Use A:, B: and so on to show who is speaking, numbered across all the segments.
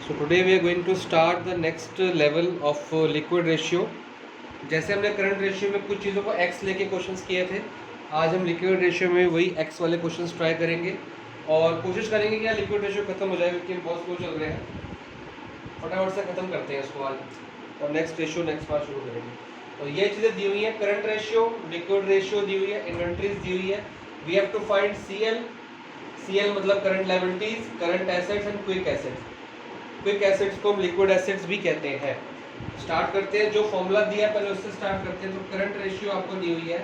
A: So today we are going to start the next level of liquid ratio. जैसे हमने current ratio में कुछ चीज़ों को x लेके क्वेश्चंस किए थे, आज हम लिक्विड रेशियो में वही x वाले क्वेश्चंस ट्राई करेंगे और कोशिश करेंगे कि लिक्विड रेशियो खत्म हो जाए क्योंकि बहुत स्लो चल रहे हैं। फटाफट से खत्म करते हैं इसको आज और नेक्स्ट रेशियो नेक्स्ट बार शुरू करेंगे। तो ये चीज़ें दी हुई हैं, करंट रेशियो, लिक्विड रेशियो दी हुई है, इन्वेंट्रीज दी हुई है। We have to find CL मतलब current liabilities, current assets and quick assets. Quick assets को हम लिक्विड एसेट्स भी कहते हैं। स्टार्ट करते हैं, जो फॉर्मूला दिया है पहले उससे स्टार्ट करते हैं। तो करंट रेशियो आपको दी हुई है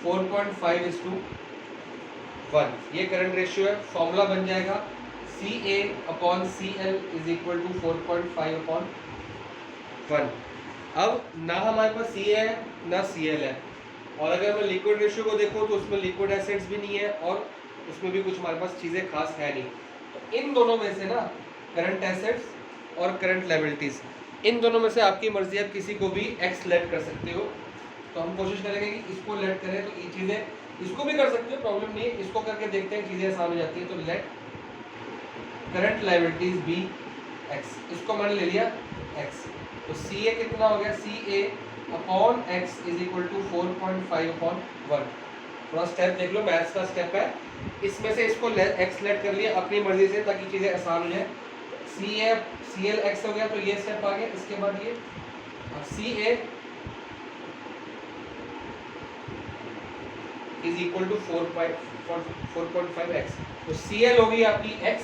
A: 4.5:1। ये करंट रेशियो है, फॉर्मूला बन जाएगा CA/CL इज इक्वल टू 4.5/1। अब ना हमारे पास CA है ना CL है, और अगर मैं लिक्विड रेशियो को देखूं तो उसमें लिक्विड एसेट्स भी नहीं है और उसमें भी कुछ हमारे पास चीज़ें खास है नहीं। तो इन दोनों में से ना, करंट एसेट्स और करंट लायबिलिटीज, इन दोनों में से आपकी मर्जी, आप किसी को भी x लेट कर सकते हो। तो हम कोशिश करेंगे कि इसको लेट करें, तो ये चीज़ें इसको भी कर सकते हो, प्रॉब्लम नहीं है। इसको करके देखते हैं, चीज़ें आसान हो जाती है। तो let current liabilities be x, इसको मैंने ले लिया x। तो CA कितना हो गया, CA/x इज इक्वल टू 4.5/1। थोड़ा स्टेप देख लो, मैथ्स का स्टेप है, इसमें से इसको x लेट कर लिया अपनी मर्जी से ताकि चीज़ें आसान हो जाए। CL x हो गया, तो ये स्टेप आ गया। इसके बाद ये CA is equal to 4.5x। तो CL हो गई आपकी x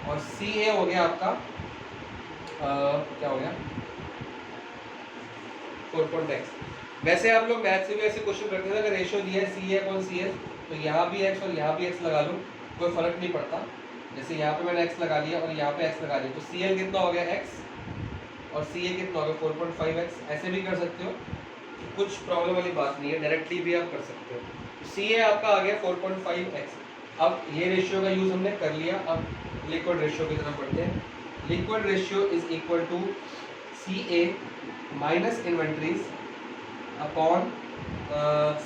A: और CA हो गया आपका क्या हो गया 4.x। वैसे आप लोग मैथ से भी ऐसे क्वेश्चन करते हैं, अगर रेशियो दिया है CA/CL तो यहाँ भी x और यहाँ भी x लगा लो, कोई फर्क नहीं पड़ता। जैसे यहाँ पे मैंने x लगा लिया और यहाँ पे x लगा लिया, तो CL कितना हो गया x और CA कितना हो गया 4.5x। ऐसे भी कर सकते हो, कुछ प्रॉब्लम वाली बात नहीं है, डायरेक्टली भी आप कर सकते हो। CA आपका आ गया 4.5x। अब ये रेशियो का यूज़ हमने कर लिया, अब लिक्विड रेशियो की तरफ बढ़ते हैं। Liquid ratio is equal to CA minus inventories upon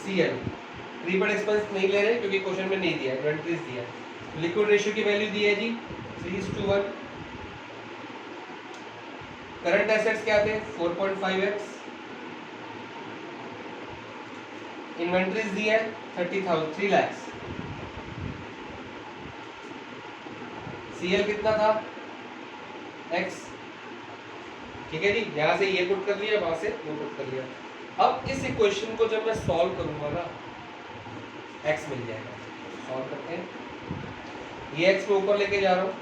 A: CL। Prepaid expense नहीं ले रहे क्योंकि क्वेश्चन में नहीं दिया, इन्वेंट्रीज दिया। लिक्विड रेशियो की वैल्यू दी है जी 3:1। करंट एसेट्स क्या थे 4.5x। इन्वेंट्रीज दी है 3 लाख। CL कितना था x। ठीक है जी, यहां से ये पुट कर लिया, वहां से वो पुट कर लिया। अब इस इक्वेशन को जब मैं सॉल्व करूंगा ना, x मिल जाएगा। सॉल्व करते हैं, ये x को ऊपर लेके जा रहा हूं।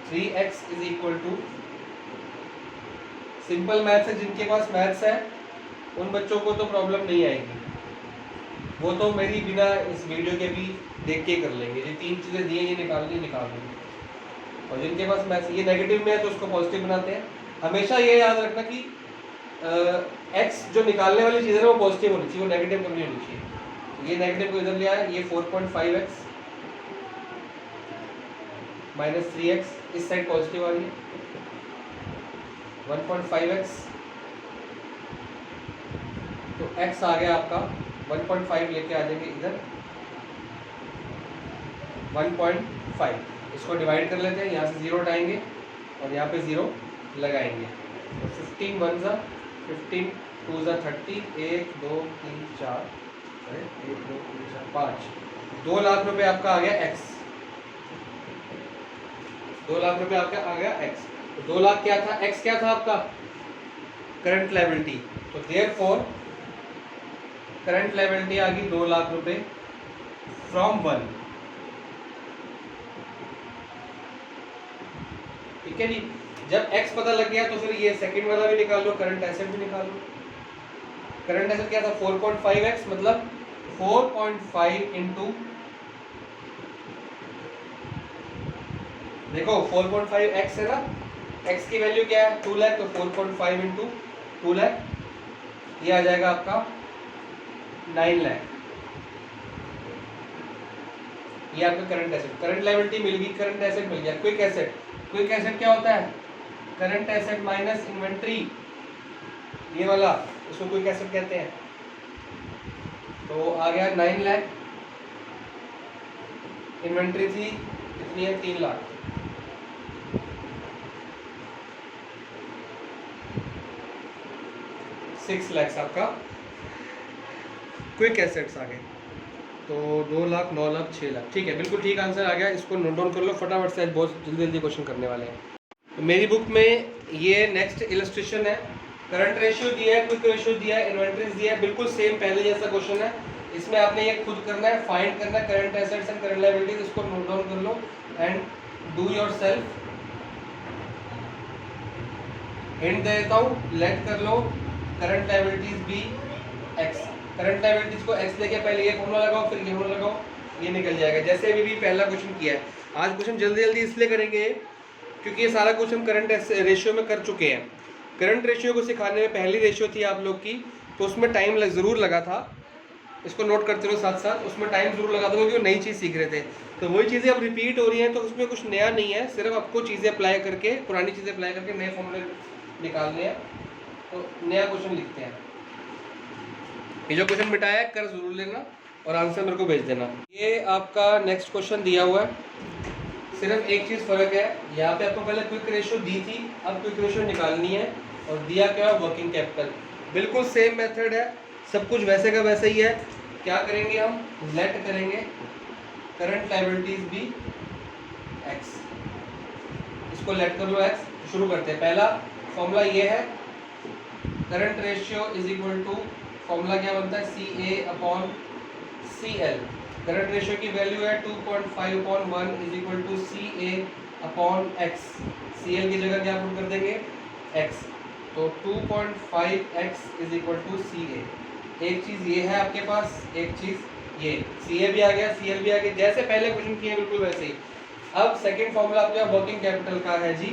A: 3x is equal to, simple maths है, जिनके पास मैथ्स है उन बच्चों को तो प्रॉब्लम नहीं आएगी, वो तो मेरी बिना इस वीडियो के भी देख के कर लेंगे। ये 3 चीज़ें दी हैं, ये निकाल देंगे। और जिनके पास मैथ्स ये नेगेटिव में है तो उसको पॉजिटिव बनाते हैं। हमेशा ये याद रखना कि x जो निकालने वाली चीज़ है वो पॉजिटिव होनी चाहिए, वो नेगेटिव कभी नहीं होनी चाहिए। ये नेगेटिव को इधर ले आया, ये 4.5x माइनस 3x, इस साइड पॉजिटिव आ रही है 1.5x। तो x आ गया आपका 1.5, लेके आ जाएंगे इधर 1.5। इसको डिवाइड कर लेते हैं, यहाँ से 0 हटाएंगे और यहाँ पे 0 लगाएंगे। तो 15 1 ज़ा 15, 2 ज़ा 30, 1 2 3 4, 1 2 3 4 5, 2 लाख रुपए आपका आ गया x। 2 लाख रुपए आपका आ गया x। तो 2 लाख क्या था, x क्या था आपका करंट लायबिलिटी। तो देयरफॉर करंट लायबिलिटी आ गई 2 लाख रुपए फ्रॉम 1। ठीक है जी, जब x पता लग गया तो फिर ये सेकंड वाला भी निकाल लो, करंट एसेट भी निकाल लो। करंट एसेट क्या था 4.5x, मतलब 4.5 इंटू, देखो 4.5x है ना, x की वैल्यू क्या है 2 लाख, तो 4.5 इंटू 2 लाख, ये आ जाएगा आपका 9 लाख। ये आपका करंट एसेट, करंट लायबिलिटी मिल गई, करंट एसेट मिल गया। क्विक एसेट, क्विक एसेट क्या होता है, करंट एसेट माइनस इन्वेंट्री, ये वाला, इसको क्विक एसेट कहते हैं। तो आ गया 9 लाख इन्वेंट्री थी कितनी है, 3 लाख। सिक्स लैक्स आपका क्विक एसेट्स आ गए। तो 2 लाख, 9 लाख, 6 लाख, ठीक है, बिल्कुल ठीक आंसर आ गया। इसको नोट डाउन कर लो फटाफट से, बहुत जल्दी जल्दी क्वेश्चन करने वाले हैं। तो मेरी बुक में ये नेक्स्ट इलस्ट्रेशन है, करंट रेशियो दिया है, क्विक रेशियो दिया है, इन्वेंट्रीज दिया है, बिल्कुल सेम पहले जैसा क्वेश्चन है। इसमें आपने ये खुद करना है, फाइंड करना है current assets and current liabilities. इसको नोट डाउन कर लो and do yourself. Hint देता हूँ, लेट कर लो current liabilities be X. Current liabilities को एक्स लेके पहले ये फॉर्मूला लगाओ, फिर ये फॉर्मूला लगाओ, ये निकल जाएगा, जैसे अभी भी पहला क्वेश्चन किया है। आज क्वेश्चन जल्दी जल्दी इसलिए करेंगे क्योंकि ये सारा क्वेश्चन करंट रेशियो में कर चुके हैं। करंट रेशियो को सिखाने में पहली रेशियो थी आप लोग की, तो उसमें टाइम ज़रूर लगा था। इसको नोट करते रहो साथ साथ, उसमें टाइम ज़रूर लगा था क्योंकि वो नई चीज़ सीख रहे थे। तो वही चीज़ें अब रिपीट हो रही हैं, तो उसमें कुछ नया नहीं है, सिर्फ आपको चीज़ें अप्लाई करके, पुरानी चीज़ें अप्लाई करके नए फॉर्मूले निकालने हैं। तो नया क्वेश्चन लिखते हैं। ये जो क्वेश्चन मिटाया है कर जरूर लेना और आंसर मेरे को भेज देना। ये आपका नेक्स्ट क्वेश्चन दिया हुआ है, सिर्फ एक चीज़ फ़र्क है, यहाँ पे आपको पहले क्विक रेशियो दी थी, अब क्विक रेशियो निकालनी है, और दिया क्या है, वर्किंग कैपिटल। बिल्कुल सेम मेथड है, सब कुछ वैसे का वैसा ही है। क्या करेंगे हम, लेट करेंगे करंट लायबिलिटीज बी एक्स। इसको लेट कर लो एक्स। शुरू करते हैं, पहला फॉर्मूला ये है, current ratio is equal to, formula क्या बनता है, C A upon C L. Current ratio की वैल्यू है 2.5/1 is equal to C A upon X. C L की जगह क्या पुट कर देंगे, एक्स। तो 2.5x is equal to C A. एक चीज़ ये है आपके पास, एक चीज़ ये सी ए भी आ गया, सी एल भी आ गया, जैसे पहले क्वेश्चन किए बिल्कुल वैसे ही। अब सेकेंड फॉर्मूला आपका वर्किंग कैपिटल का है जी।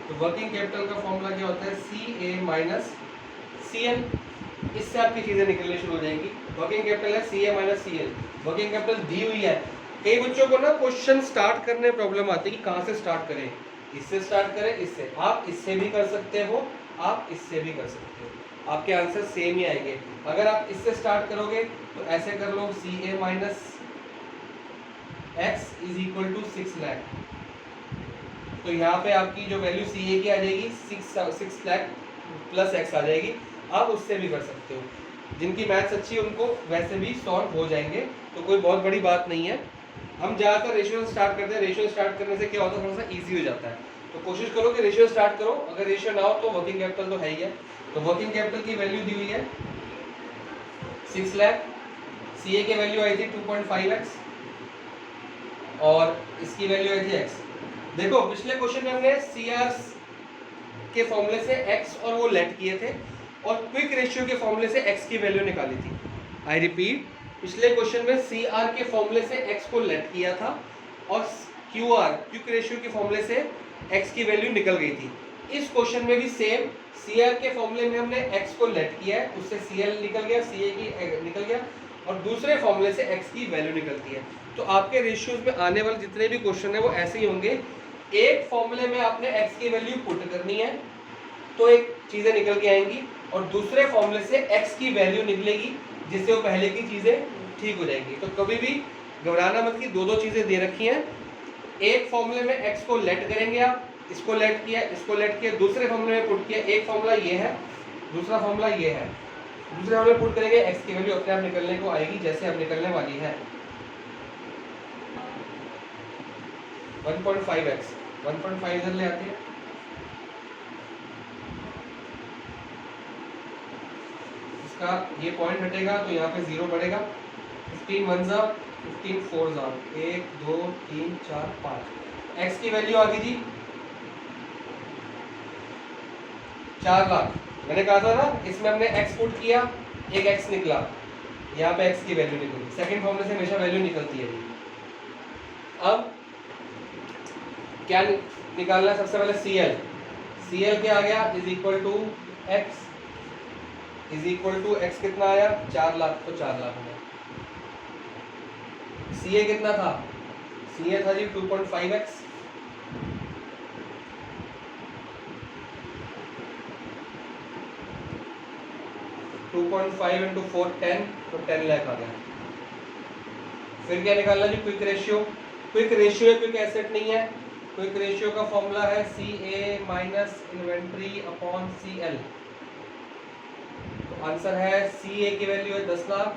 A: तो वर्किंग कैपिटल का फॉर्मूला क्या होता है, C A minus C L. इससे आपकी चीज़ें निकलनी शुरू हो जाएंगी। वर्किंग कैपिटल है C A minus C L, working capital दी हुई है। कई बच्चों को ना क्वेश्चन स्टार्ट करने में प्रॉब्लम आती है कि कहाँ से स्टार्ट करें, इससे स्टार्ट करें, इससे। आप इससे भी कर सकते हो, आप इससे भी कर सकते हो, आपके आंसर सेम ही आएंगे। अगर आप इससे स्टार्ट करोगे तो ऐसे कर लो, C A minus X is equal to 6 lakh. तो यहाँ पे आपकी जो वैल्यू सी ए की आ जाएगी 6 लाख प्लस एक्स आ जाएगी। आप उससे भी कर सकते हो, जिनकी मैथ्स अच्छी है उनको वैसे भी सॉल्व हो जाएंगे, तो कोई बहुत बड़ी बात नहीं है। हम ज़्यादातर रेशियो से स्टार्ट करते हैं, रेशियो स्टार्ट करने से क्या होता है, थोड़ा सा ईजी हो जाता है। तो कोशिश करो कि रेशियो स्टार्ट करो, अगर रेशियो ना हो तो वर्किंग कैपिटल तो है ही है। तो वर्किंग कैपिटल की वैल्यू दी हुई है 6 लाख, सी ए की वैल्यू आई थी 2.5x और इसकी वैल्यू आई थी x। देखो पिछले क्वेश्चन में हमने सी आर के फॉर्मूले से x और वो लेट किए थे, और क्विक रेशियो के फॉर्मूले से x की वैल्यू निकाली थी। आई रिपीट, पिछले क्वेश्चन में सी आर के फॉर्मूले से x को लेट किया था, और क्यू आर क्विक रेशियो के फॉर्मूले से x की वैल्यू निकल गई थी। इस क्वेश्चन में भी सेम, सी आर के फॉर्मूले में हमने x को लेट किया है, उससे सी एल निकल गया, सी ए की निकल गया, और दूसरे फॉर्मूले से x की वैल्यू निकलती है। तो आपके रेशियोज में आने वाले जितने भी क्वेश्चन है वो ऐसे ही होंगे। एक फॉर्मूले में आपने x की वैल्यू पुट करनी है तो एक चीज़ें निकल के आएंगी, और दूसरे फॉर्मूले से x की वैल्यू निकलेगी जिससे वो पहले की चीज़ें ठीक हो जाएंगी। तो कभी भी घबराना मत कि दो दो चीज़ें दे रखी हैं। एक फॉर्मूले में x को लेट करेंगे आप, इसको लेट किया, इसको लेट किया, दूसरे फॉर्मूले में पुट किया। एक फॉर्मूला ये है, दूसरा फॉर्मूला ये है, दूसरे फॉर्मूले में पुट करेंगे, x की वैल्यू अपने आप निकलने को आएगी जैसे अब निकलने वाली है। 1.5x, 1.5 इधर ले आते हैं, इसका ये पॉइंट हटेगा तो यहाँ पे 0 बढ़ेगा। 15 1 जा, 15 4 जा, 1 2 3 4 5। x की वैल्यू आ गई जी 4 लाख। मैंने कहा था ना, इसमें हमने x पुट किया, एक x निकला, यहाँ पे x की वैल्यू निकली। सेकंड फॉर्मूले से हमेशा वैल्यू निकलती है। अब क्या निकालना है, सबसे पहले CL। CL क्या आ गया, is equal to x, is equal to x कितना आया, 4 लाख, तो 4 लाख हो गया। CA कितना था, CA था जी 2.5x, टू 2.5 इंटू 4 10, तो 10 लाख आ गया। फिर क्या निकालना जी, क्विक रेशियो। क्विक रेशियो है, क्विक एसेट नहीं है। क्विक रेशियो का फॉर्मूला है CA minus inventory upon CL। तो आंसर है CA की वैल्यू है 10 लाख,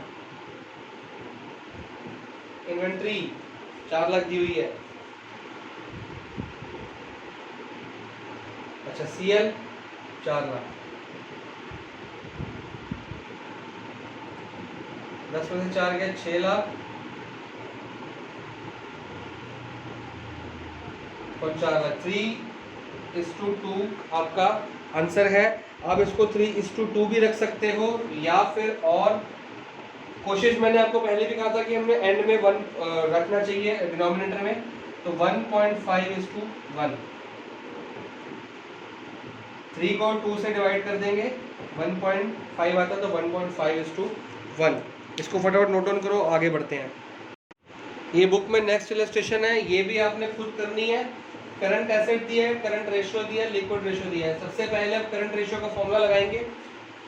A: इन्वेंट्री 4 लाख दी हुई है। अच्छा CL 4 लाख, 10 में से 4 गए 6 लाख और 4 लाख। 3:2 आपका आंसर है। आप इसको 3:2 भी रख सकते हो, या फिर और कोशिश मैंने आपको पहले भी कहा था कि हमने एंड में 1 रखना चाहिए डिनोमिनेटर में, तो 1.5:1। 3 को 2 से डिवाइड कर देंगे, 1.5 आता तो 1.5:1। इसको फटाफट नोट डाउन करो, आगे बढ़ते हैं। ये बुक में नेक्स्ट इलस्ट्रेशन है, ये भी आपने खुद करनी है। करंट एसेट दिया है, करंट रेशियो दिया है, लिक्विड रेशियो दिया है। सबसे पहले आप करंट रेशियो का फॉर्मूला लगाएंगे।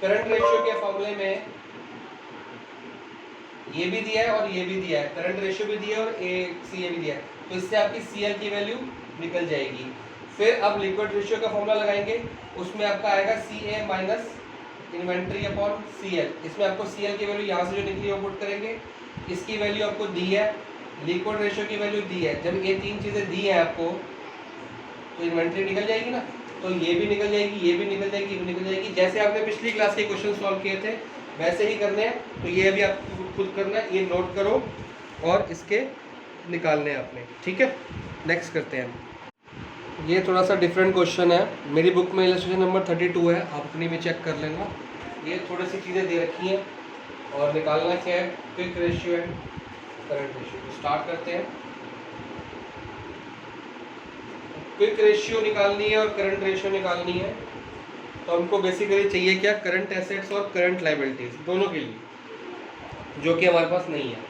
A: करंट रेशियो के फॉर्मूले में ये भी दिया है और ये भी दिया है, करंट रेशियो भी दिया है और CA भी दिया है, तो इससे आपकी CL की वैल्यू निकल जाएगी। फिर अब लिक्विड रेशियो का फॉर्मूला लगाएंगे, उसमें आपका आएगा CA minus inventory upon CL। इसमें आपको CL की वैल्यू यहाँ से जो निकली वो पुट करेंगे, इसकी वैल्यू आपको दी है, लिक्विड रेशियो की वैल्यू दी है। जब ये 3 चीज़ें दी है आपको, तो इन्वेंट्री निकल जाएगी ना, तो ये भी निकल जाएगी, ये भी निकल जाएगी, ये भी निकल जाएगी। जैसे आपने पिछली क्लास के क्वेश्चन सॉल्व किए थे वैसे ही करने हैं। तो ये अभी आपको खुद करना है, ये नोट करो और इसके निकालने हैं आपने, ठीक है। नेक्स्ट करते हैं। ये थोड़ा सा डिफरेंट क्वेश्चन है, मेरी बुक में इलस्ट्रेशन नंबर 32 है, आप अपनी में चेक कर लेना। ये थोड़ी सी चीज़ें दे रखी हैं और निकालना क्या है, quick ratio and current ratio. तो स्टार्ट करते हैं। क्विक रेशियो निकालनी है और करंट रेशियो निकालनी है, तो हमको बेसिकली चाहिए क्या, करंट एसेट्स और करंट लायबिलिटीज दोनों के लिए, जो कि हमारे पास नहीं है।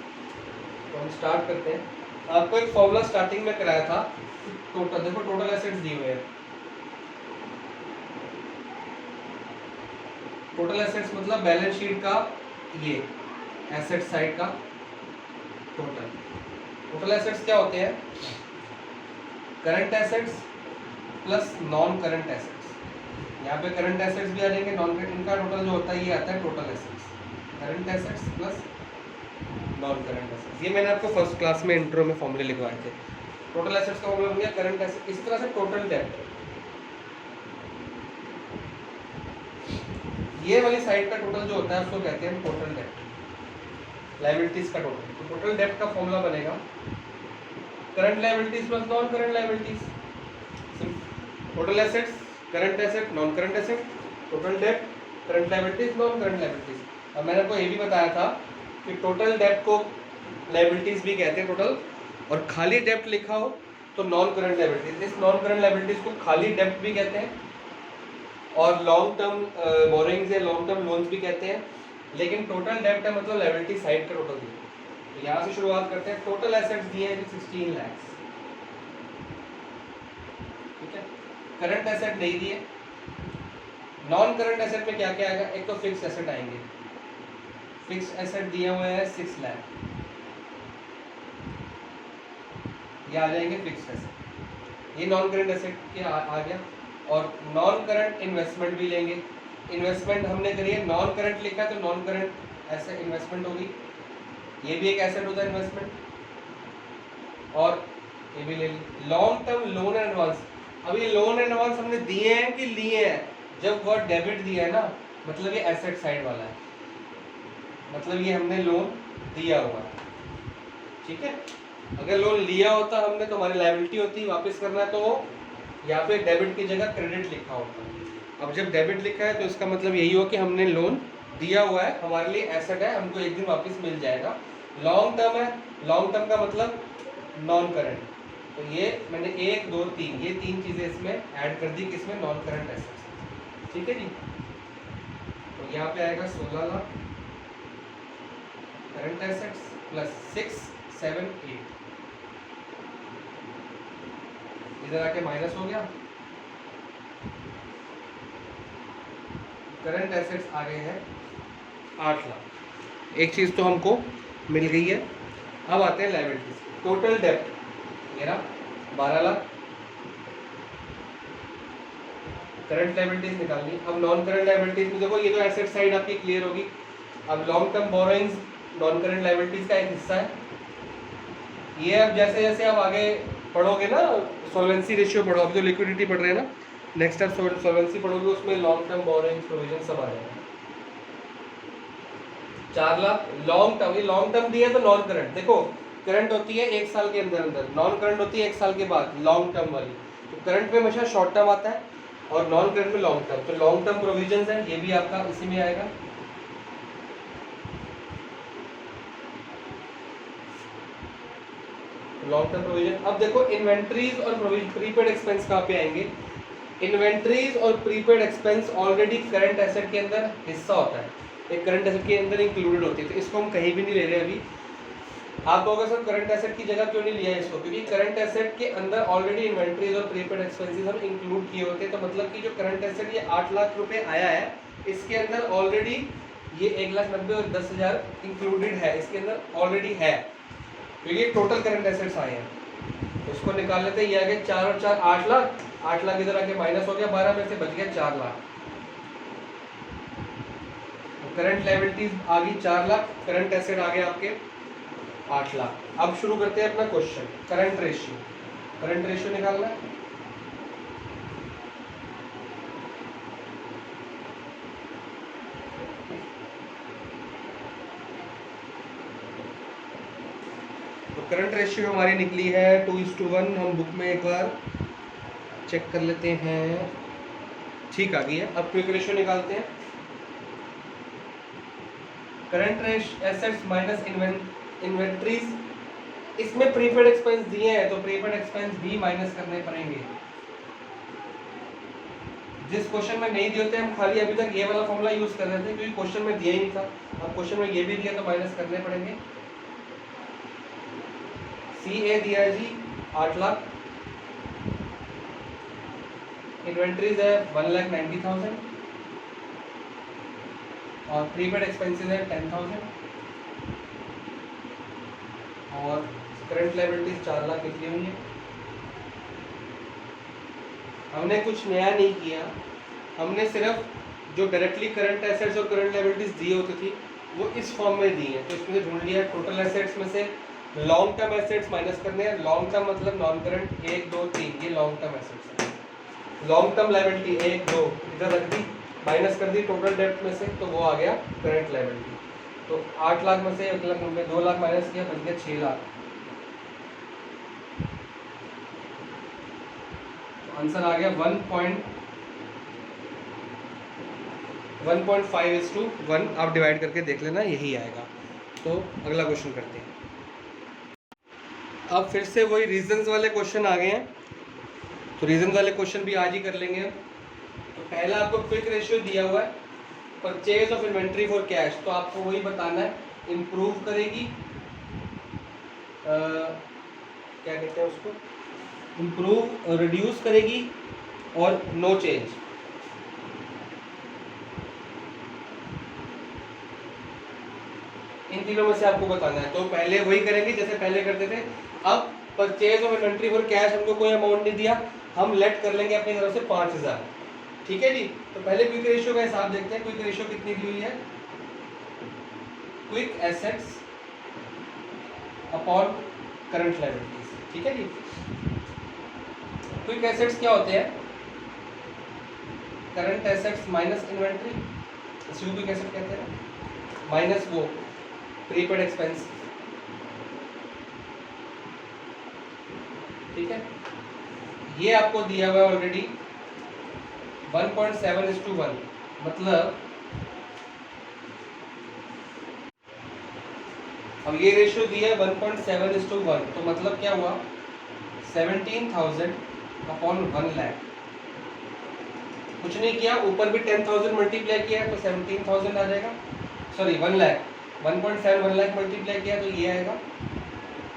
A: तो हम स्टार्ट करते हैं। आपको एक फॉर्मूला स्टार्टिंग में कराया था, टोटल देखो, टोटल एसेट्स दिए हुए हैं। टोटल एसेट्स मतलब बैलेंस शीट का ये एसेट साइड का टोटल। टोटल एसेट्स क्या होते हैं, current assets plus non current assets. यहाँ पे करंट एसेट्स भी आ जाएंगे, नॉन करंट, इनका टोटल जो होता है ये आता है total assets. Current assets plus non current assets, ये मैंने आपको फर्स्ट क्लास में इंट्रो में फॉर्मूले लिखवाए थे। टोटल एसेट्स का फॉर्मूला बन गया करंट एसेट। इसी तरह से टोटल डेब्ट, ये वाली साइड का टोटल जो होता है उसको कहते हैं टोटल डेब्ट, लायबिलिटीज का टोटल। तो टोटल डेब्ट का फॉर्मूला बनेगा current liabilities plus non current liabilities. Total assets current asset non current asset, total डेब्ट current liabilities non current liabilities. अब मैंने आपको ये भी बताया था कि टोटल डेब्ट को लायबिलिटीज भी कहते हैं टोटल, और खाली डेब्ट लिखा हो तो नॉन करंट लायबिलिटीज। इस नॉन करंट लायबिलिटीज को खाली डेब्ट भी कहते हैं और लॉन्ग टर्म बोरिंग्स या लॉन्ग टर्म लोन्स भी कहते हैं। लेकिन टोटल डेब्ट है मतलब लायबिलिटी साइड का टोटल दिया। तो यहाँ से शुरुआत करते हैं। टोटल एसेट्स दिए हैं 16 लाख, ठीक है। करंट एसेट नहीं दिए। नॉन करंट एसेट में क्या क्या आएगा, एक तो फिक्स एसेट आएंगे, फिक्स एसेट दिए हुए हैं 6 लाख, ये आ जाएंगे फिक्स एसेट, ये नॉन करंट एसेट के आ गया। और नॉन करंट इन्वेस्टमेंट भी लेंगे। इन्वेस्टमेंट हमने करी है, नॉन करंट लिखा है तो नॉन करंट ऐसे इन्वेस्टमेंट होगी, ये भी एक एसेट होता है इन्वेस्टमेंट। और ये भी ले ली। Long term loan and advance, अब ये लोन एंड एडवांस हमने दिए हैं कि लिए हैं, जब वर्ड डेबिट दिया है ना मतलब ये एसेट साइड वाला है, मतलब ये हमने लोन दिया हुआ है, ठीक है। अगर लोन लिया होता हमने तो हमारी लायबिलिटी होती, वापस करना है तो यहाँ पे डेबिट की जगह क्रेडिट लिखा होता। अब जब डेबिट लिखा है तो इसका मतलब यही हो कि हमने लोन दिया हुआ है, हमारे लिए एसेट है, हमको एक दिन वापस मिल जाएगा। लॉन्ग टर्म है, लॉन्ग टर्म का मतलब नॉन करंट। तो ये मैंने 1 2 3 ये 3 चीज़ें इसमें ऐड कर दी, किसमें, नॉन करंट एसेट्स, ठीक है जी। तो यहाँ पे आएगा 16 लाख करंट एसेट्स प्लस 6 7 8, इधर आके माइनस हो गया। करंट एसेट्स आ गए हैं 8 लाख। एक चीज़ तो हमको मिल गई है। अब आते हैं लायबिलिटीज। टोटल डेब्ट, ये रहा 12 लाख। करंट लायबिलिटीज निकालनी। अब नॉन करंट लायबिलिटीज में देखो ये तो एसेट साइड आपकी क्लियर होगी। अब long term borrowings non current liabilities का एक हिस्सा है। ये अब जैसे जैसे आप आगे पढ़ोगे ना, सॉल्वेंसी रेशियो पढ़ो, अभी तो लिक्विडिटी पढ़ रहे हैं ना, नेक्स्ट आप सॉल्वेंसी पढ़ोगे उसमें लॉन्ग टर्म बोरोइंग्स प्रोविजन सब आ जाएगा। 4 लाख लॉन्ग टर्म, ये लॉन्ग टर्म दिया तो नॉन करंट, देखो करंट होती है 1 साल के अंदर अंदर, नॉन करंट होती है 1 साल के बाद लॉन्ग टर्म वाली। तो करंट में हमेशा शॉर्ट टर्म आता है और नॉन करंट में लॉन्ग टर्म। तो लॉन्ग टर्म प्रोविजंस है, ये भी आपका इसी में आएगा। Long term provision. अब देखो इन्वेंट्रीज और प्रीपेड एक्सपेंस कहाँ पे आएंगे। इन्वेंट्रीज और prepaid expense already current asset के अंदर हिस्सा होता है, एक करंट एसेट के अंदर इंक्लूडेड होती है, तो इसको हम कहीं भी नहीं ले रहे अभी। आप कहोगे सर करंट एसेट की जगह क्यों नहीं लिया इसको, क्योंकि करंट एसेट के अंदर ऑलरेडी इन्वेंट्रीज और प्रीपेड एक्सपेंसेस हम इंक्लूड किए होते हैं। तो मतलब कि जो करंट एसेट ये 8 लाख रुपए आया है, इसके अंदर ऑलरेडी ये 1,90,000 और 10,000 इंक्लूडेड है, इसके अंदर ऑलरेडी है, क्योंकि टोटल करंट एसेट्स आए हैं। तो उसको निकाल लेते हैं। ये आ गए 4 और 4 8 लाख, 8 लाख इधर आके माइनस हो गया, 12 में से बच गया 4 लाख। करंट लायबिलिटीज आ गई 4 लाख, करंट एसेट आ गए आपके 8 लाख। अब शुरू करते हैं अपना question. Current ratio, current ratio निकालना है। तो करंट रेशियो हमारी निकली है 2:1। हम बुक में एक बार चेक कर लेते हैं, ठीक आ गई है। अब क्विक रेशियो निकालते हैं। करंट एसेट्स माइनस इन्वेंट्रीज, इसमें प्रीपेड एक्सपेंस दिए हैं तो प्रीपेड एक्सपेंस भी माइनस करने पड़ेंगे। जिस क्वेश्चन में नहीं दिए होते हम खाली अभी तक ये वाला फॉर्मूला यूज कर रहे थे, क्योंकि क्वेश्चन में दिया ही नहीं था। अब क्वेश्चन में ये भी दिया तो माइनस करने पड़ेंगे। CA दिया है जी 8 लाख, इन्वेंट्रीज है 1,90,000 और प्रीपेड एक्सपेंसेस है 10,000 और करंट लायबिलिटीज 4 लाख निकली हुई है। हमने कुछ नया नहीं किया, हमने सिर्फ जो डायरेक्टली करंट एसेट्स और करंट लायबिलिटीज दी होती थी वो इस फॉर्म में दी है। तो इसमें से ढूंढ लिया टोटल एसेट्स में से लॉन्ग टर्म एसेट्स माइनस करने हैं। लॉन्ग टर्म मतलब नॉन करंट 1 2 3, ये लॉन्ग टर्म एसेट्स है। लॉन्ग टर्म लायबिलिटी 1 2 इधर रख दी, माइनस कर दी टोटल डेब्ट में से, तो वो आ गया करंट लायबिलिटी। तो 8 लाख में से 1 लाख में 2 लाख माइनस किया, बच गया 6 लाख। आंसर आ गया 1.5:1। आप डिवाइड करके देख लेना, यही आएगा। तो अगला क्वेश्चन करते हैं। अब फिर से वही रीजंस वाले क्वेश्चन आ गए हैं, तो रीजन वाले क्वेश्चन भी आज ही कर लेंगे। तो पहला आपको क्विक रेशियो दिया हुआ है, purchase of inventory for cash, तो आपको वही बताना है। इम्प्रूव करेगी, क्या कहते हैं उसको, इम्प्रूव रिड्यूस करेगी और नो चेंज। इन तीनों में से आपको बताना है। तो पहले वही करेंगे जैसे पहले करते थे। अब purchase of inventory for cash हमको कोई अमाउंट नहीं दिया, हम लेट कर लेंगे अपनी तरफ से 5,000, ठीक है जी। तो पहले क्विक रेशियो का हिसाब देखते हैं। क्विक रेशियो कितनी दी हुई है, quick assets upon current liabilities, ठीक है जी। क्विक एसेट्स क्या होते हैं, करंट एसेट्स माइनस इन्वेंट्री, इसको क्विक एसेट कहते हैं, माइनस वो प्रीपेड एक्सपेंस, ठीक है। ये आपको दिया हुआ है ऑलरेडी 1.7:1, मतलब अब ये रेशियो दिया है 1.7:1, तो मतलब क्या हुआ 17,000 अपॉन 1 लाख। कुछ नहीं किया, ऊपर भी 10,000 मल्टीप्लाई किया तो 17,000 आ जाएगा, सॉरी 1 लाख, 1.7 1 लाख मल्टीप्लाई किया तो ये आएगा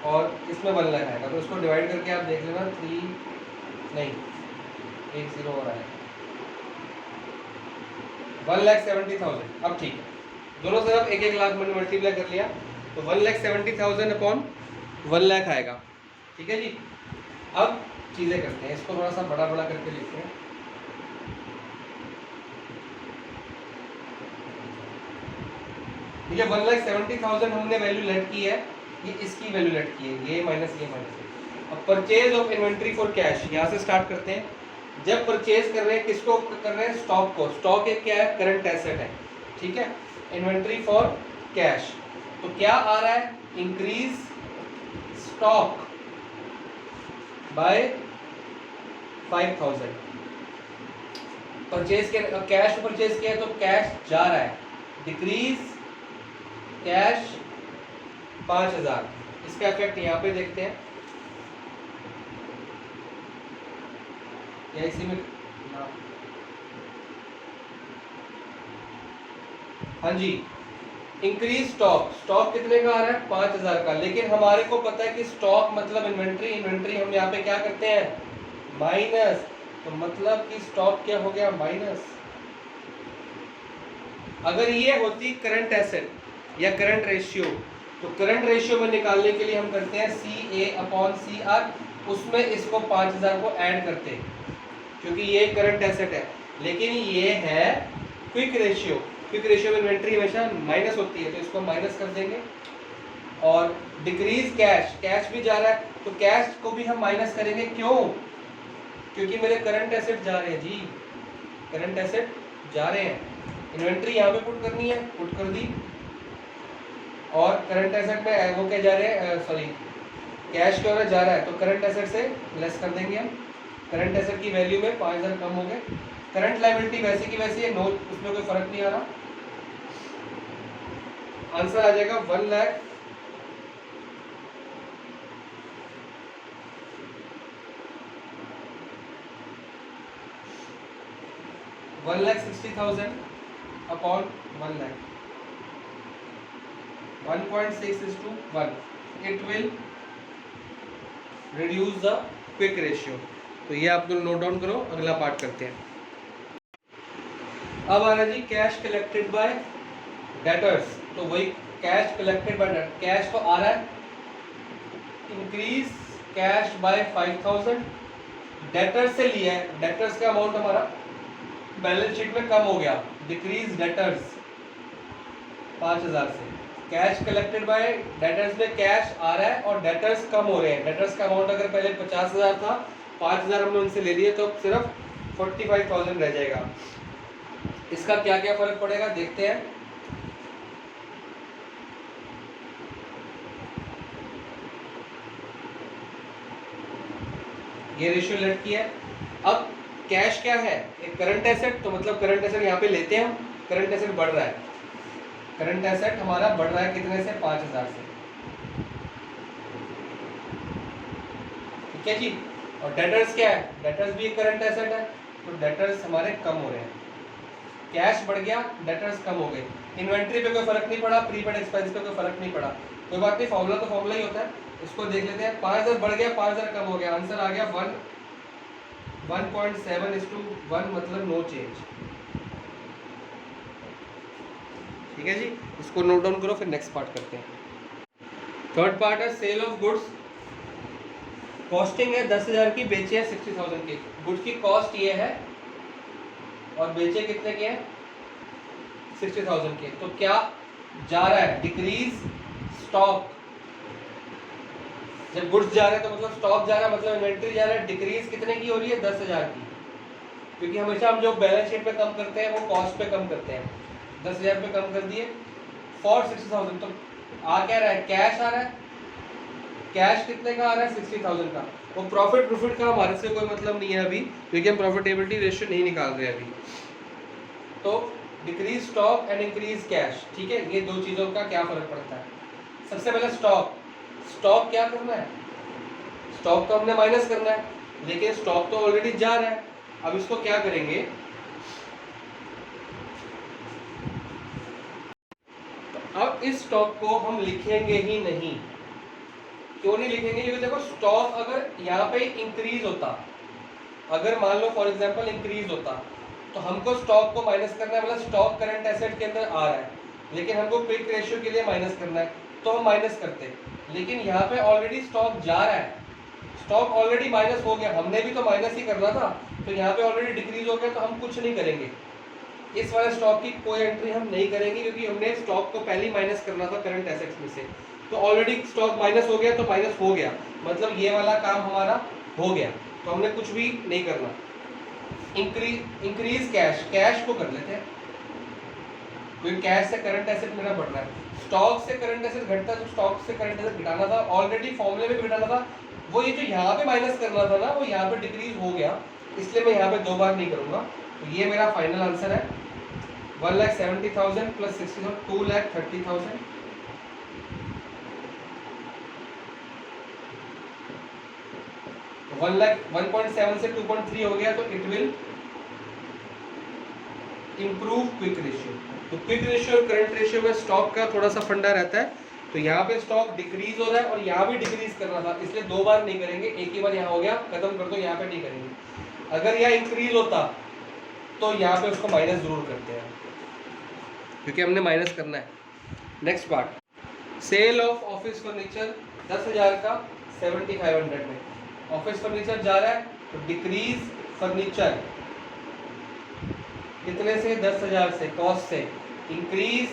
A: और इसमें 1 लाख आएगा। तो इसको डिवाइड करके आप देख लेना, 3 नहीं 1 0 और आएगा 1,70,000। अब ठीक है, दोनों तरफ 1 1 लाख मैंने मल्टीप्लाई कर लिया, तो 1,70,000 अपॉन 1 लाख आएगा। ठीक है जी। अब चीज़ें करते हैं, इसको थोड़ा सा बड़ा बड़ा करके लिखते हैं। ये 1,70,000 हमने वैल्यू लेट की है, ये इसकी वैल्यू लेट की है, ये माइनस ये माइनस ये। अब purchase of inventory for cash, यहाँ से स्टार्ट करते हैं। जब परचेज कर रहे हैं, किसको कर रहे हैं? स्टॉक को। स्टॉक एक क्या है? करंट एसेट है, ठीक है। इन्वेंट्री फॉर कैश, तो क्या आ रहा है? Increase stock by 5,000। परचेज के कैश परचेज किया तो कैश जा रहा है, डिक्रीज कैश 5,000। इसका इफेक्ट यहाँ पे देखते हैं, या इसी में हाँ जी। इंक्रीज स्टॉक, स्टॉक कितने का आ रहा है? 5,000 का। लेकिन हमारे को पता है कि स्टॉक मतलब इन्वेंट्री, इन्वेंट्री हम यहाँ पे क्या करते हैं? माइनस। तो मतलब कि स्टॉक क्या हो गया? माइनस। अगर ये होती करंट एसेट या करंट रेशियो, तो करंट रेशियो में निकालने के लिए हम करते हैं CA/CR, उसमें इसको 5,000 को ऐड करते हैं, क्योंकि ये करंट एसेट है। लेकिन ये है क्विक रेशियो, क्विक रेशियो में इन्वेंट्री हमेशा माइनस होती है, तो इसको माइनस कर देंगे। और डिक्रीज कैश, कैश भी जा रहा है, तो कैश को भी हम माइनस करेंगे। क्यों? क्योंकि मेरे करंट एसेट जा रहे हैं जी, करंट एसेट जा रहे हैं। इन्वेंट्री यहाँ पे पुट करनी है, पुट कर दी। और करंट एसेट में वो क्या जा रहे हैं? सॉरी, कैश की ओर जा रहा है, तो करंट एसेट से लेस कर देंगे हम। करंट एसेट की वैल्यू में 5,000 कम हो गए। करंट लायबिलिटी वैसी की वैसी है, नो, उसमें कोई फर्क नहीं आ रहा। आंसर आ जाएगा 1 lakh 1,60,000 upon 1 lakh, 1.6:1। It will reduce the quick ratio. तो ये आप लोग नोट डाउन करो, अगला पार्ट करते हैं। अब आ रहा जी कैश कलेक्टेड बाय डेटर्स। तो वही cash collected by debtors, cash तो आ रहा है, इंक्रीज कैश बाय 5,000। डेटर्स से लिया है, डेटर्स का अमाउंट हमारा बैलेंस शीट में कम हो गया, डिक्रीज डेटर्स 5,000 से। कैश कलेक्टेड बाय डेटर्स में कैश आ रहा है और डेटर्स कम हो रहे हैं। डेटर्स का अमाउंट अगर पहले 50,000 था, 5,000 हमने उनसे ले लिए, तो सिर्फ 45,000 रह जाएगा। इसका क्या क्या फर्क पड़ेगा देखते हैं। ये रेशियो लेट की है। अब कैश क्या है? एक करंट एसेट, तो मतलब करंट एसेट यहाँ पे लेते हैं हम, करंट एसेट बढ़ रहा है, करंट एसेट हमारा बढ़ रहा है कितने से? 5,000 से, ठीक है जी। और डेटर्स क्या है? डेटर्स भी एक करंट एसेट है, तो डेटर्स हमारे कम हो रहे हैं। कैश बढ़ गया, डेटर्स कम हो गए। इन्वेंट्री पे कोई फर्क नहीं पड़ा, प्रीपेड एक्सपेंस पे कोई फर्क नहीं पड़ा, कोई बात नहीं, फॉर्मूला तो फॉर्मूला ही होता है। इसको देख लेते हैं। 5,000 बढ़ गया, 5,000 कम हो गया, आंसर आ गया 1.7:1, मतलब नो चेंज, ठीक है जी। इसको नोट डाउन करो, फिर नेक्स्ट पार्ट करते हैं। थर्ड पार्ट है सेल ऑफ गुड्स। कॉस्टिंग है 10,000 की, बेचे है 60,000 की। गुड्स की कॉस्ट ये है और बेचे कितने के हैं? 60,000 के। तो क्या जा रहा है? Decrease stock. जब गुड्स जा रहे हैं तो मतलब स्टॉक जा रहा है, मतलब इन्वेंट्री जा रहा है। डिक्रीज कितने की हो रही है? 10,000 की, क्योंकि हमेशा हम जो बैलेंस शीट पे कम करते हैं वो कॉस्ट पे कम करते हैं। 10,000 पे कम कर दिए फॉर 60,000। तो आ क्या रहा है? कैश आ रहा है। कैश कितने का आ रहा है? 60,000 का। वो प्रॉफिट का हमारे से कोई मतलब नहीं है अभी, क्योंकि हम प्रॉफिटेबिलिटी रेशियो नहीं निकाल रहे अभी। तो decrease stock and increase cash, ठीक है। ये दो चीज़ों का क्या फर्क पड़ता है? सबसे पहले स्टॉक, स्टॉक क्या करना है? स्टॉक तो हमने माइनस करना है, लेकिन स्टॉक तो ऑलरेडी जा रहा है। अब इसको क्या करेंगे? तो अब इस स्टॉक को हम लिखेंगे ही नहीं। क्यों नहीं लिखेंगे? क्योंकि देखो, स्टॉक अगर यहाँ पे इंक्रीज होता, अगर मान लो फॉर एग्जांपल इंक्रीज होता, तो हमको स्टॉक को माइनस करना है, मतलब स्टॉक करंट एसेट के अंदर आ रहा है, लेकिन हमको क्विक रेशियो के लिए माइनस करना है, तो हम माइनस करते। लेकिन यहाँ पे ऑलरेडी स्टॉक जा रहा है, स्टॉक ऑलरेडी माइनस हो गया, हमने भी तो माइनस ही करना था, तो यहाँ पे ऑलरेडी डिक्रीज हो गया, तो हम कुछ नहीं करेंगे, इस वाले स्टॉक की कोई एंट्री हम नहीं करेंगे, क्योंकि हमने स्टॉक को पहले ही माइनस करना था करंट एसेट्स में से। तो ऑलरेडी स्टॉक माइनस हो गया, तो माइनस हो गया, मतलब ये वाला काम हमारा हो गया, तो हमने कुछ भी नहीं करना। इंक्रीज कैश, कैश को कर लेते हैं, क्योंकि कैश से करंट एसेट मेरा बढ़ना है। स्टॉक से करंट एसेट घटता है, तो स्टॉक से करंट एसेट घटाना था, ऑलरेडी फॉर्मूले में घटाना था, वो ये जो यहाँ पे माइनस करना था ना, वो यहाँ पे डिक्रीज हो गया, इसलिए मैं यहाँ पे 2 बार नहीं करूंगा। तो ये मेरा फाइनल आंसर है 1,70,000 प्लस 60,000, 2,30,000। तो 1.7 से 2.3 हो गया, तो it will improve quick ratio. तो क्विक रेशियो और करंट रेशियो में स्टॉक का थोड़ा सा फंडा रहता है, तो यहाँ पे स्टॉक डिक्रीज हो रहा है और यहाँ भी डिक्रीज करना था, इसलिए 2 बार नहीं करेंगे, एक ही बार यहाँ हो गया, खत्म कर दो, यहाँ पे नहीं करेंगे। अगर यहाँ इंक्रीज होता तो यहाँ पे उसको माइनस जरूर करते हैं, क्योंकि हमने माइनस करना है। Next part, sale of office furniture 10,000 का 7,500 में, ऑफिस फर्नीचर जा रहा है, तो डिक्रीज फर्नीचर कितने से, 10,000 से, कॉस्ट से, इंक्रीज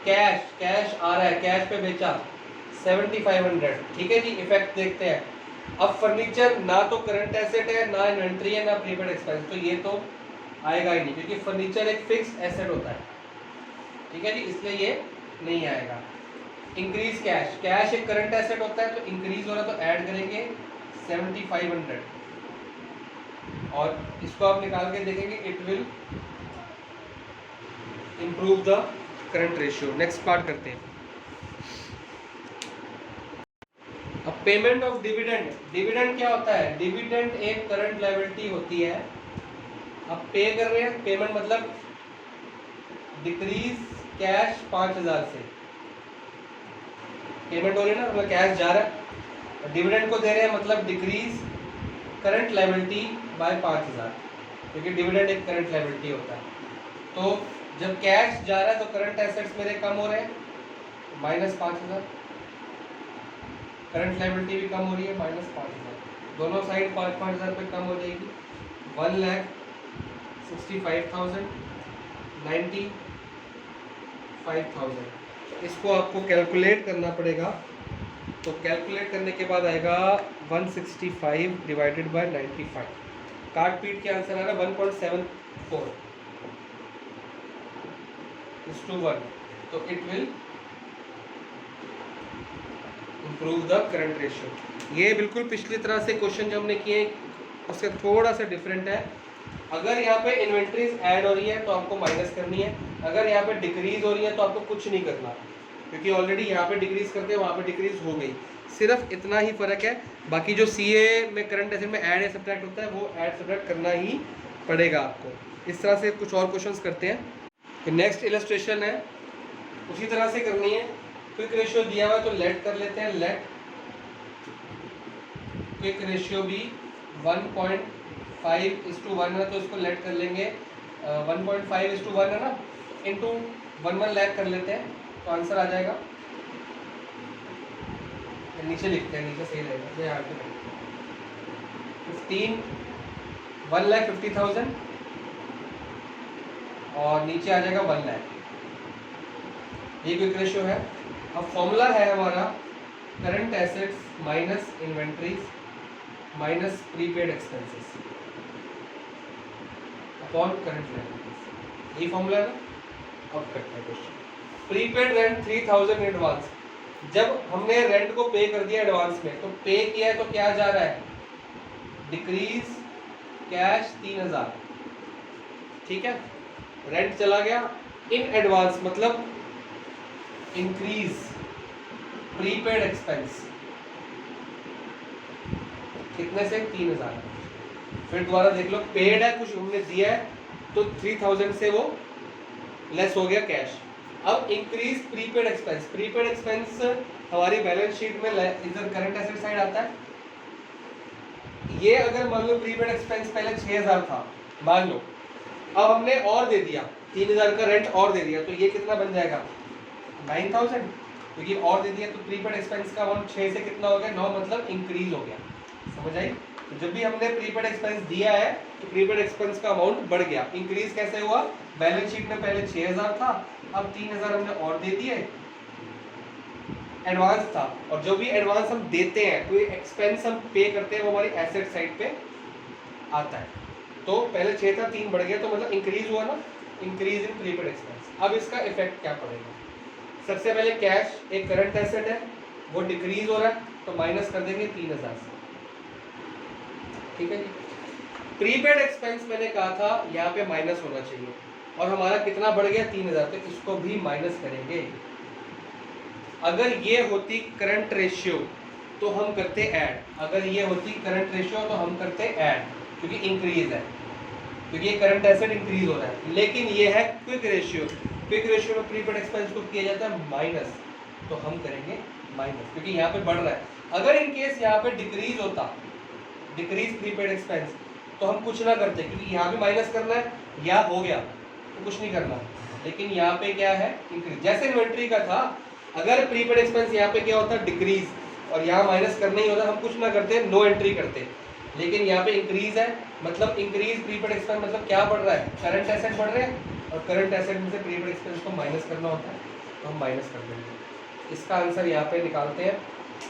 A: कैश, कैश आ रहा है, कैश पे बेचा 7,500, ठीक है जी। इफेक्ट देखते हैं, अब फर्नीचर ना तो करंट एसेट है, ना इन्वेंट्री है, ना प्रीपेड एक्सपेंस, तो ये तो आएगा ही नहीं, क्योंकि फर्नीचर एक फिक्स एसेट होता है, ठीक है जी, इसलिए ये नहीं आएगा। इंक्रीज कैश, कैश एक करंट एसेट होता है, तो इंक्रीज हो रहा है तो ऐड करेंगे 7,500, और इसको आप निकाल के देखेंगे, it will improve the current ratio. Next part करते हैं। अब पेमेंट ऑफ डिविडेंड, डिविडेंड क्या होता है, डिविडेंड एक करंट लायबिलिटी होती है, अब पे कर रहे हैं, पेमेंट मतलब डिक्रीज कैश 5,000 से पेमेंट हो रही है ना, मतलब कैश जा रहा है, डिविडेंड को दे रहे हैं, मतलब डिक्रीज करंट लायबिलिटी बाय 5,000, क्योंकि डिविडेंड एक करंट लायबिलिटी होता है। तो जब कैश जा रहा है तो करंट एसेट्स मेरे कम हो रहे हैं, -5,000, करंट लायबिलिटी भी कम हो रही है, -5,000, दोनों साइड 5,000 पे कम हो जाएगी, 1,65,000, 95,000। इसको आपको कैलकुलेट करना पड़ेगा, तो कैलकुलेट करने के बाद आएगा 165 डिवाइडेड बाय 95, काट पीट के आंसर आ रहा है 1.74 to 1, तो it will improve the current ratio. ये बिल्कुल पिछली तरह से क्वेश्चन जो हमने किए उससे थोड़ा सा डिफरेंट है। अगर यहाँ पे इन्वेंट्रीज ऐड हो रही है तो आपको माइनस करनी है, अगर यहाँ पे डिक्रीज हो रही है तो आपको कुछ नहीं करना, क्योंकि ऑलरेडी यहाँ पे डिक्रीज करते हैं, वहाँ पे डिक्रीज हो गई, सिर्फ इतना ही फर्क है। बाकी जो सीए में करंट एसेट में ऐड या सब्ट्रैक्ट होता है, वो ऐड सब्ट्रैक्ट करना ही पड़ेगा आपको। इस तरह से कुछ और क्वेश्चंस करते हैं। नेक्स्ट इलस्ट्रेशन है, उसी तरह से करनी है। क्विक रेशियो दिया हुआ है तो लेट कर लेते हैं, लेट क्विक रेशियो भी 1.5:1 है, तो इसको लेट कर लेंगे 1.5:1 है ना, इंटू 1 लाख कर लेते हैं, तो आंसर आ जाएगा, नीचे लिखते हैं, नीचे सही रहेगा, यहाँ पे 1,50,000 और नीचे आ जाएगा 1 लाख, ये क्विक रेशियो है। अब फॉर्मूला है हमारा current assets minus inventories minus prepaid expenses upon current liabilities, ये फॉर्मूला है ना। अब करते हैं क्वेश्चन, प्रीपेड रेंट 3,000 एडवांस, जब हमने रेंट को पे कर दिया एडवांस में, तो पे किया है तो क्या जा रहा है, डिक्रीज कैश 3,000, ठीक है, रेंट चला गया, इन एडवांस मतलब इंक्रीज प्रीपेड एक्सपेंस कितने से, 3,000, फिर दोबारा देख लो, पेड है, कुछ हमने दिया है, तो 3,000 से वो लेस हो गया कैश। अब increase prepaid expense, prepaid expense हमारी बैलेंस शीट में इधर करंट एसेट साइड आता है। ये अगर मान लो प्रीपेड एक्सपेंस पहले 6,000 था, मान लो, अब हमने और दे दिया 3,000 का रेंट और दे दिया, तो ये कितना बन जाएगा 9,000, क्योंकि और दे दिया, तो प्रीपेड एक्सपेंस का अमाउंट 6 से कितना हो गया 9, मतलब इंक्रीज हो गया समझ आई? तो जब भी हमने प्रीपेड एक्सपेंस दिया है तो प्रीपेड एक्सपेंस का अमाउंट बढ़ गया। इंक्रीज कैसे हुआ? बैलेंस शीट में पहले 6000 था, अब 3000 हमने और दे दिए, एडवांस था। और जो भी एडवांस हम देते हैं, कोई एक्सपेंस हम पे करते हैं, वो हमारी एसेट साइड पे आता है। तो पहले 6 था, 3 बढ़ गया, तो मतलब इंक्रीज हुआ ना, इंक्रीज इन प्रीपेड एक्सपेंस। अब इसका इफेक्ट क्या पड़ेगा? सबसे पहले कैश एक करंट एसेट है, वो डिक्रीज हो रहा है, तो माइनस कर देंगे 3000 से, ठीक है जी। प्रीपेड एक्सपेंस मैंने कहा था यहाँ पे माइनस होना चाहिए, और हमारा कितना बढ़ गया? 3000, तो इसको भी माइनस करेंगे। अगर ये होती करंट रेशियो तो हम करते ऐड, अगर ये होती करंट रेशियो तो हम करते ऐड, क्योंकि इंक्रीज है, क्योंकि ये करंट एसेट इंक्रीज हो रहा है। लेकिन ये है क्विक रेशियो, क्विक रेशियो में प्रीपेड एक्सपेंस को किया जाता है माइनस, तो हम करेंगे माइनस, क्योंकि यहाँ पे बढ़ रहा है। अगर इन केस यहाँ पे डिक्रीज होता, डिक्रीज प्रीपेड एक्सपेंस, तो हम कुछ ना करते, क्योंकि यहाँ भी माइनस करना है, या हो गया तो कुछ नहीं करना। लेकिन यहाँ पे क्या है? इंक्रीज। जैसे इन्वेंट्री का था, अगर प्रीपेड एक्सपेंस यहाँ पे क्या होता है? डिक्रीज, और यहाँ माइनस करना ही होता, हम कुछ ना करते, नो एंट्री करते। लेकिन यहाँ पे इंक्रीज है, मतलब इंक्रीज प्रीपेड एक्सपेंस, मतलब क्या बढ़ रहा है? करंट एसेट बढ़ रहे हैं, और करंट एसेट में से प्रीपेड एक्सपेंस को माइनस करना होता है, तो हम माइनस कर देंगे। इसका आंसर यहाँ पे निकालते हैं।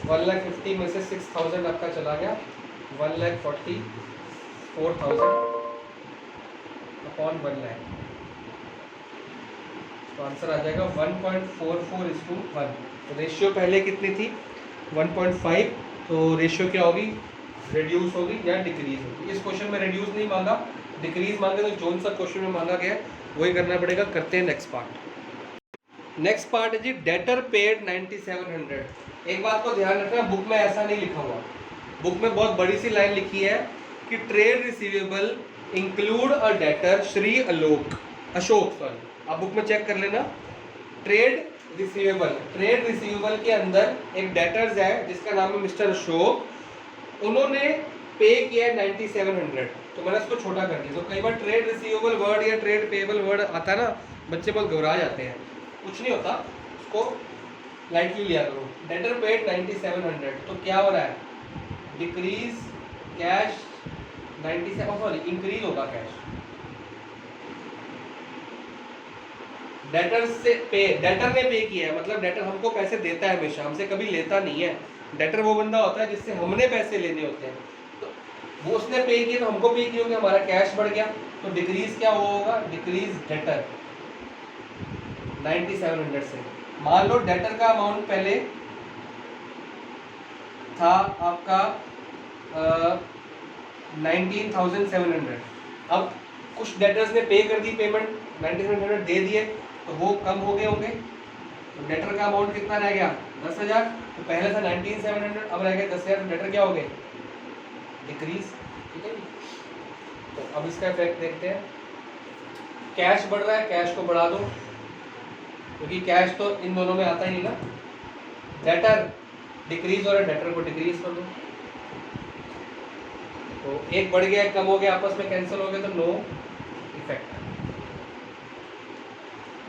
A: 1,50,000 में से 6000 आपका चला गया, 1,44,000 अपॉन 1 लाख, तो आंसर आ जाएगा 1.44:1। तो रेशियो पहले कितनी थी? 1.5, तो रेशियो क्या होगी? रिड्यूस होगी या डिक्रीज होगी। इस क्वेश्चन में रिड्यूस नहीं मांगा, डिक्रीज मांगे, तो जोन सा क्वेश्चन में मांगा गया वही करना पड़ेगा। करते हैं नेक्स्ट पार्ट। नेक्स्ट पार्ट है जी डेटर पेड 9700। एक बात को ध्यान रखना, बुक में ऐसा नहीं लिखा हुआ, बुक में बहुत बड़ी सी लाइन लिखी है कि trade receivable include a debtor Shri Ashok sorry, आप बुक में चेक कर लेना। ट्रेड रिसीवेबल के अंदर एक डेटर्स है जिसका नाम है मिस्टर अशोक, उन्होंने पे किया है 9700, तो मैंने उसको छोटा कर दिया। तो कई बार ट्रेड रिसीवेबल वर्ड या ट्रेड पेबल वर्ड आता है ना, बच्चे बहुत घबरा जाते हैं, कुछ नहीं होता, उसको लाइटली लिया करो। डेटर पेड 9700, तो क्या हो रहा है? डिक्रीज कैश 97, सॉरी इंक्रीज होगा कैश। डेटर से पे, डेटर ने पे किया है, मतलब डेटर हमको पैसे देता है हमेशा, हमसे कभी लेता नहीं है। डेटर वो बंदा होता है जिससे हमने पैसे लेने होते हैं, तो वो उसने पे किया तो हमको पे किया, क्योंकि हमारा कैश बढ़ गया, तो डिक्रीज क्या होगा? डिक्रीज डेटर 9700 से। मान लो डेटर का अमाउंट पहले था आपका 19,700, अब कुछ डेटर्स ने पे कर दी, पेमेंट 9700 दे दिए, तो वो कम हो गए होंगे, तो डेटर का अमाउंट कितना रह गया? 10,000। तो पहले था 19,700, अब रह गया 10,000, तो डेटर क्या हो गए? डिक्रीज, ठीक है। तो अब इसका इफेक्ट देखते हैं। कैश बढ़ रहा है, कैश को बढ़ा दो, क्योंकि कैश तो इन दोनों में आता ही नहीं ना। डेटर डिक्रीज हो रहा है, डेटर को डिक्रीज कर दो, तो एक बढ़ गया, कम हो गया, आपस में कैंसिल हो गया, तो नो इफेक्ट।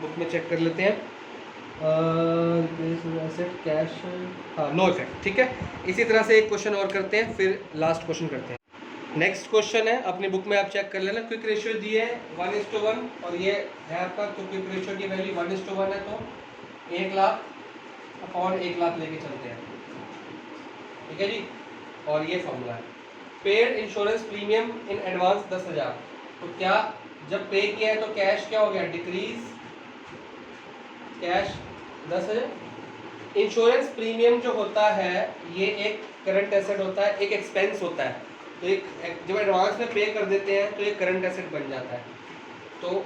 A: बुक में चेक कर लेते हैं, एसेट कैश, हाँ नो इफेक्ट, ठीक है। इसी तरह से एक क्वेश्चन और करते हैं, फिर लास्ट क्वेश्चन करते हैं। नेक्स्ट क्वेश्चन है, अपनी बुक में आप चेक कर लेना। क्विक रेशियो दी है 1:1, और ये है आपका, तो क्विक रेशियो की वैल्यू 1:1 है, तो 1 लाख अपॉन 1 लाख लेके चलते हैं, ठीक है जी। और ये फॉर्मूला है। Paid insurance premium in advance 10,000, तो क्या जब पे किया है तो कैश क्या हो गया? Decrease cash 10,000। इंश्योरेंस प्रीमियम जो होता है ये एक करंट एसेट होता है, एक एक्सपेंस होता है, तो एक जब एडवांस में पे कर देते हैं तो ये करंट एसेट बन जाता है। तो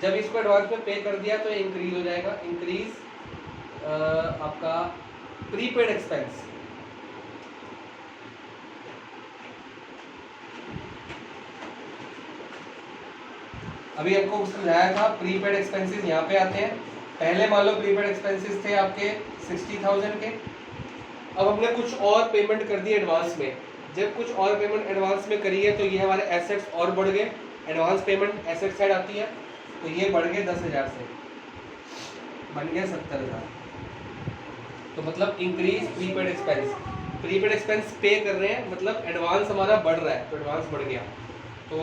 A: जब इसको एडवांस में पे कर दिया तो ये इंक्रीज हो जाएगा, इंक्रीज आपका प्रीपेड एक्सपेंस। अभी आपको समझाया था प्रीपेड एक्सपेंसेस यहाँ पे आते हैं। पहले मान लो प्रीपेड एक्सपेंसेस थे आपके 60,000 के, अब हमने कुछ और पेमेंट कर दी एडवांस में। जब कुछ और पेमेंट एडवांस में करी है तो ये हमारे एसेट्स और बढ़ गए, एडवांस पेमेंट एसेट साइड आती है, तो ये बढ़ गए 10,000 से, बन गया 70,000। तो मतलब increase prepaid expense. Prepaid expense पे कर रहे हैं मतलब एडवांस हमारा बढ़ रहा है, तो एडवांस बढ़ गया, तो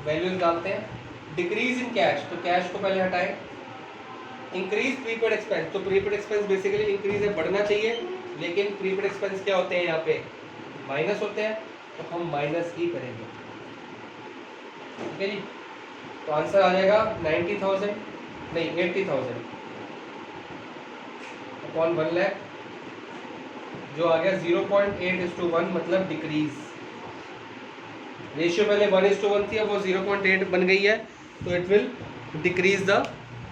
A: वैल्यूज डालते हैं। डिक्रीज इन कैश, तो कैश को पहले हटाएं। इंक्रीज प्रीपेड एक्सपेंस, तो प्रीपेड एक्सपेंस बेसिकली इंक्रीज है, बढ़ना चाहिए, लेकिन प्रीपेड एक्सपेंस क्या होते हैं यहाँ पे, माइनस होते हैं, तो हम माइनस ही करेंगे। ठीक है जी, तो आंसर आ जाएगा 90,000 नहीं 80,000 अपॉन 1 लाख, जो आ गया 0.8:1 मतलब डिक्रीज। रेशियो पहले 1:1 थी, अब वो 0.8 बन गई है, तो it will decrease the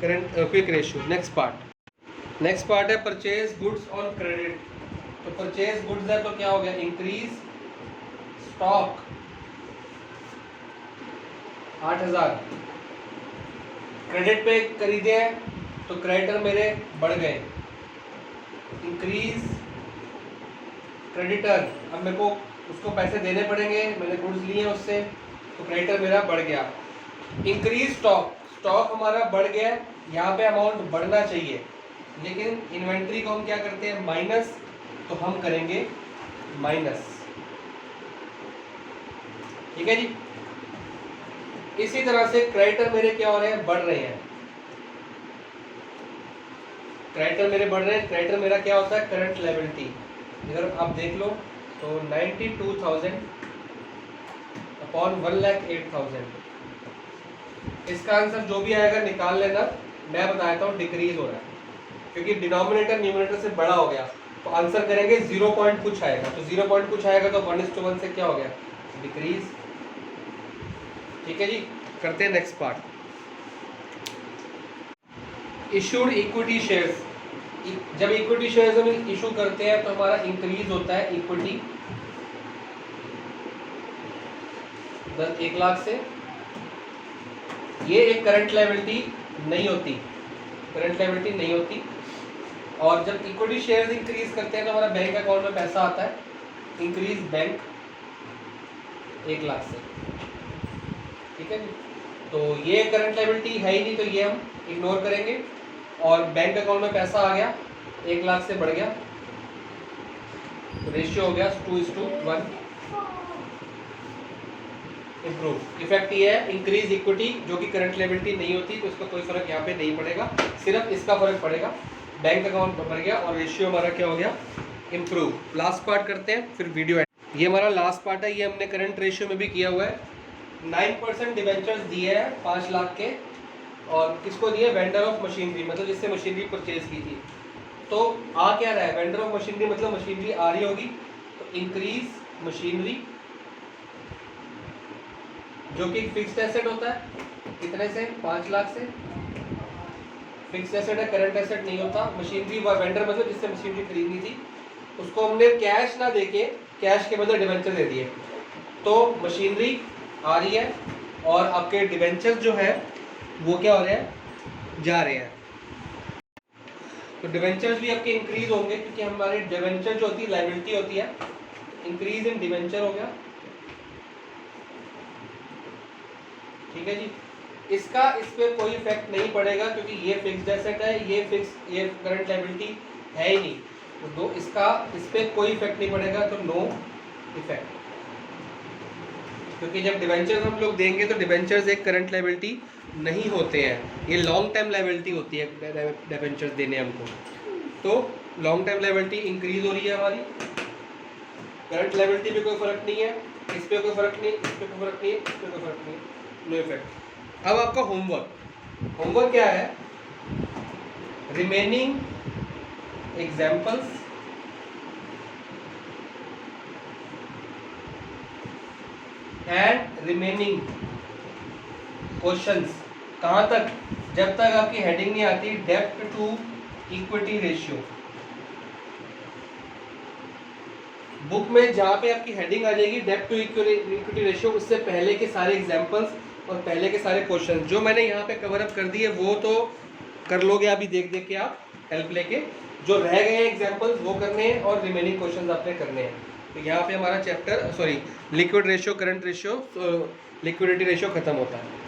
A: current quick ratio. Next part है परचेज गुड्स ऑन क्रेडिट। तो परचेज गुड्स है तो क्या हो गया, इंक्रीज स्टॉक 8,000, क्रेडिट पे खरीदे हैं तो क्रेडिटर मेरे बढ़ गए, इंक्रीज क्रेडिटर, अब मेरे को उसको पैसे देने पड़ेंगे, मैंने गुड्स लिए उससे, तो क्रेडिटर मेरा बढ़ गया। इंक्रीज स्टॉक, स्टॉक हमारा बढ़ गया, यहाँ पे अमाउंट बढ़ना चाहिए, लेकिन इन्वेंट्री को हम क्या करते हैं, माइनस, तो हम करेंगे माइनस। ठीक है जी, इसी तरह से क्रेडिटर मेरे क्या हो रहे हैं, बढ़ रहे हैं, क्रेडिटर मेरे बढ़ रहे हैं। क्रेडिटर मेरा क्या होता है, करंट लायबिलिटी, इधर आप देख लो, तो 92,000 अपॉन 1,08,000, इसका आंसर जो भी आएगा निकाल लेना, मैं बताता हूँ डिक्रीज हो रहा है, क्योंकि डिनोमिनेटर न्यूमरेटर से बड़ा हो गया, तो आंसर करेंगे 0 पॉइंट कुछ आएगा, तो 0 पॉइंट कुछ आएगा तो 1:1 से क्या हो गया, डिक्रीज। ठीक है जी, करते हैं next part. Issued equity shares, जब इक्विटी शेयर्स हम इशू करते हैं तो हमारा इंक्रीज होता है इक्विटी 1 लाख से, ये एक करंट लायबिलिटी नहीं होती, करंट लायबिलिटी नहीं होती। और जब इक्विटी शेयर्स इंक्रीज करते हैं तो हमारा बैंक अकाउंट में पैसा आता है, इंक्रीज बैंक 1 लाख से। ठीक है जी, तो ये करंट लायबिलिटी है ही नहीं, तो ये हम इग्नोर करेंगे, और बैंक अकाउंट में पैसा आ गया 1 लाख से बढ़ गया, तो रेशियो हो गया 2:1, इम्प्रूव। इफेक्ट ये है, इंक्रीज इक्विटी जो कि करंट लायबिलिटी नहीं होती, तो इसका कोई फर्क यहाँ पे नहीं पड़ेगा, सिर्फ इसका फर्क पड़ेगा, बैंक अकाउंट बढ़ गया और रेशियो हमारा क्या हो गया, इम्प्रूव। लास्ट पार्ट करते हैं, फिर वीडियो एंड। ये हमारा लास्ट पार्ट है, ये हमने करंट रेशियो में भी किया हुआ है। 9% डिवेंचर्स दिए हैं 5 लाख के, और किसको दिए, वेंडर ऑफ मशीनरी, मतलब जिससे मशीनरी परचेज की थी। तो आ क्या रहा है, वेंडर ऑफ मशीनरी मतलब मशीनरी आ रही होगी, तो इंक्रीज मशीनरी, जो कि फिक्स्ड एसेट होता है, कितने से, 5 लाख से, फिक्स्ड एसेट है, करंट एसेट नहीं होता। मशीनरी व वेंडर मतलब जिससे मशीनरी खरीदनी थी, उसको हमने कैश ना देके कैश के बदले डिवेंचर दे दिए, तो मशीनरी आ रही है, और आपके डिवेंचर जो है वो क्या हो रहे हैं, जा रहे हैं। तो डिवेंचर्स भी आपके इंक्रीज होंगे, क्योंकि हमारे डिवेंचर जो होती है लायबिलिटी होती है, इंक्रीज इन डिवेंचर हो गया। ठीक है जी, इसका इस पर कोई इफेक्ट नहीं पड़ेगा, क्योंकि ये फिक्स्ड एसेट है, ये करंट लायबिलिटी है ही नहीं, तो इसका इस पर कोई इफेक्ट नहीं पड़ेगा, तो नो इफेक्ट। क्योंकि जब डिवेंचर्स हम लोग देंगे तो डिवेंचर्स एक करंट लायबिलिटी नहीं होते हैं, ये लॉन्ग टाइम लायबिलिटी होती है डिवेंचर्स देने हमको। तो लॉन्ग टाइम लायबिलिटी इंक्रीज हो रही है हमारी, करंट लायबिलिटी पे कोई फर्क नहीं है, इस पे कोई फर्क नहीं, इस पे कोई फर्क नहीं, इस पे कोई फर्क नहीं, नो इफेक्ट। अब आपका होमवर्क क्या है, remaining examples and remaining questions. कहाँ तक, जब तक आपकी हेडिंग नहीं आती डेब्ट टू इक्विटी रेशियो। बुक में जहाँ पे आपकी हेडिंग आ जाएगी डेब्ट टू इक्विटी रेशियो, उससे पहले के सारे एग्जांपल्स और पहले के सारे क्वेश्चन जो मैंने यहाँ पे कवर अप कर दिए वो तो कर लोगे अभी देख के आप हेल्प लेके, जो रह गए एग्जांपल्स वो करने हैं और रिमेनिंग क्वेश्चंस आपने करने हैं। तो यहाँ पे हमारा chapter liquid ratio, current ratio, liquidity ratio खत्म होता है।